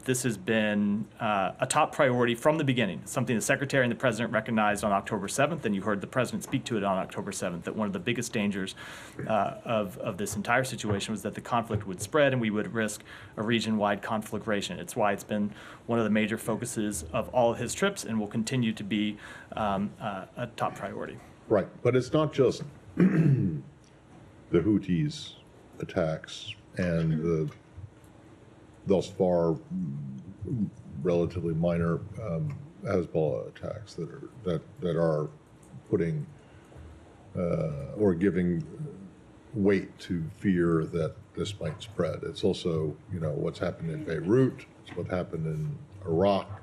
This has been a top priority from the beginning, something the Secretary and the President recognized on October 7th, and you heard the President speak to it on October 7th, that one of the biggest dangers of this entire situation was that the conflict would spread and we would risk a region-wide conflagration. It's why it's been one of the major focuses of all of his trips and will continue to be a top priority. Right, but it's not just the Houthis attacks and the thus far relatively minor Hezbollah attacks that are putting or giving weight to fear that this might spread. It's also, you know, what's happened in Beirut, it's what happened in Iraq,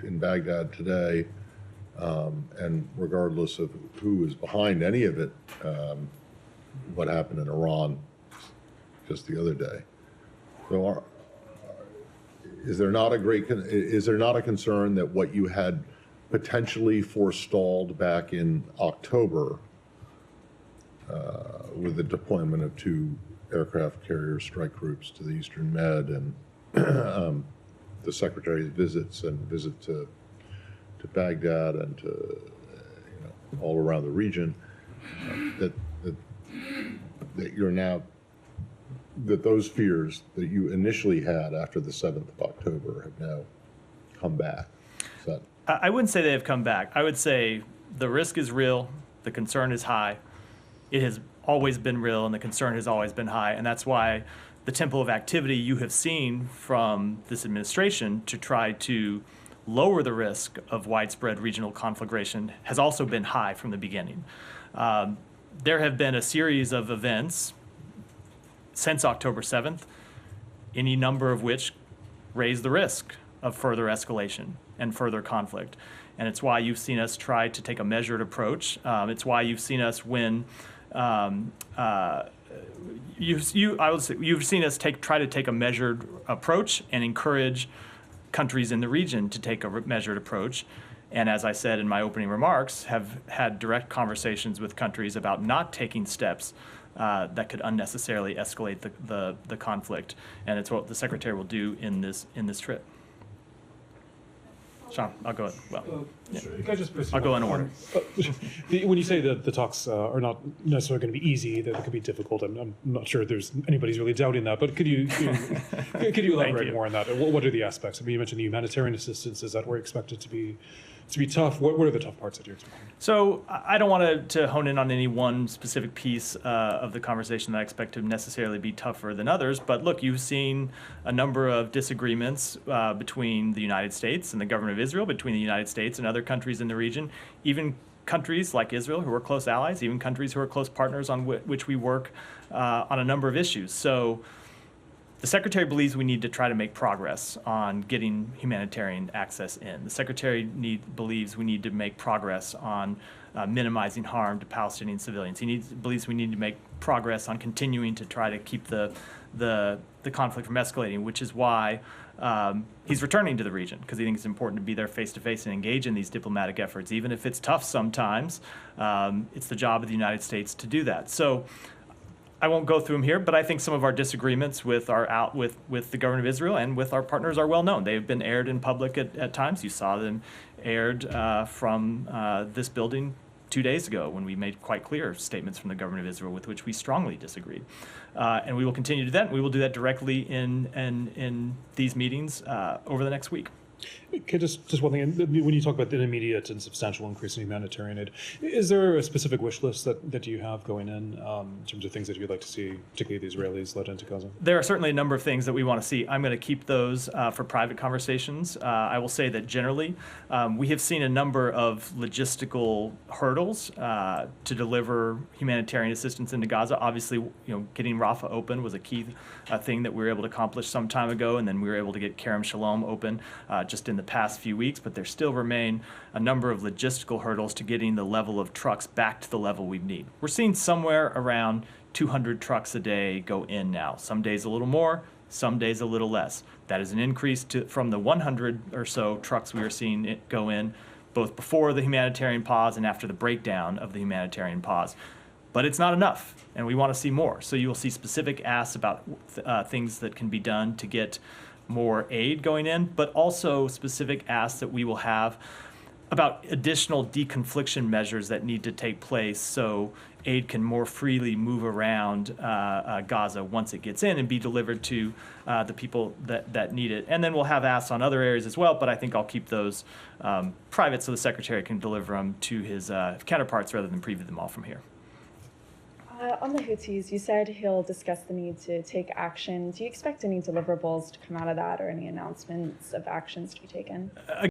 in Baghdad today, and regardless of who is behind any of it, what happened in Iran just the other day. So, is there not a concern that what you had potentially forestalled back in October with the deployment of 2 aircraft carrier strike groups to the Eastern Med and the Secretary's visits and visit to Baghdad and to all around the region, that you're now, that those fears that you initially had after the 7th of October have now come back? I wouldn't say they have come back. I would say the risk is real, the concern is high. It has always been real and the concern has always been high, and that's why the tempo of activity you have seen from this administration to try to lower the risk of widespread regional conflagration has also been high from the beginning. There have been a series of events since October 7th, any number of which raise the risk of further escalation and further conflict. And it's why you've seen us try to take a measured approach. It's why you've seen us when you've seen us try to take a measured approach and encourage countries in the region to take a measured approach. And as I said in my opening remarks, have had direct conversations with countries about not taking steps that could unnecessarily escalate the conflict. And it's what the Secretary will do in this trip. Sean, I'll go. Well, yeah. Can I just I'll go in order. When you say that the talks are not necessarily going to be easy, that they could be difficult, I'm not sure there's anybody's really doubting that. But could you elaborate more on that? What are the aspects? I mean, you mentioned the humanitarian assistance. Is that where you expect it to be tough? What are the tough parts that you're expecting? So I don't want to hone in on any one specific piece of the conversation that I expect to necessarily be tougher than others. But look, you've seen a number of disagreements between the United States and the government of Israel, between the United States and other countries in the region, even countries like Israel who are close allies, even countries who are close partners on which we work on a number of issues. So the Secretary believes we need to try to make progress on getting humanitarian access in. The Secretary believes we need to make progress on minimizing harm to Palestinian civilians. He believes we need to make progress on continuing to try to keep the conflict from escalating, which is why he's returning to the region, because he thinks it's important to be there face-to-face and engage in these diplomatic efforts. Even if it's tough sometimes, it's the job of the United States to do that. So I won't go through them here, but I think some of our disagreements with the government of Israel and with our partners are well known. They've been aired in public at times. You saw them aired from this building 2 days ago when we made quite clear statements from the government of Israel with which we strongly disagreed. And we will continue to do that. We will do that directly in these meetings over the next week. Okay, just one thing. When you talk about the immediate and substantial increase in humanitarian aid, is there a specific wish list that you have going in terms of things that you'd like to see, particularly the Israelis, let into Gaza? There are certainly a number of things that we want to see. I'm going to keep those for private conversations. I will say that generally, we have seen a number of logistical hurdles to deliver humanitarian assistance into Gaza. Obviously, getting Rafah open was a key thing that we were able to accomplish some time ago, and then we were able to get Kerem Shalom open just in the past few weeks, but there still remain a number of logistical hurdles to getting the level of trucks back to the level we need. We're seeing somewhere around 200 trucks a day go in now. Some days a little more, some days a little less. That is an increase from the 100 or so trucks we were seeing it go in both before the humanitarian pause and after the breakdown of the humanitarian pause. But it's not enough, and we want to see more. So you will see specific asks about things that can be done to get more aid going in, but also specific asks that we will have about additional deconfliction measures that need to take place so aid can more freely move around Gaza once it gets in and be delivered to the people that need it. And then we'll have asks on other areas as well, but I think I'll keep those private so the Secretary can deliver them to his counterparts rather than preview them all from here. On the Houthis, you said he'll discuss the need to take action. Do you expect any deliverables to come out of that or any announcements of actions to be taken?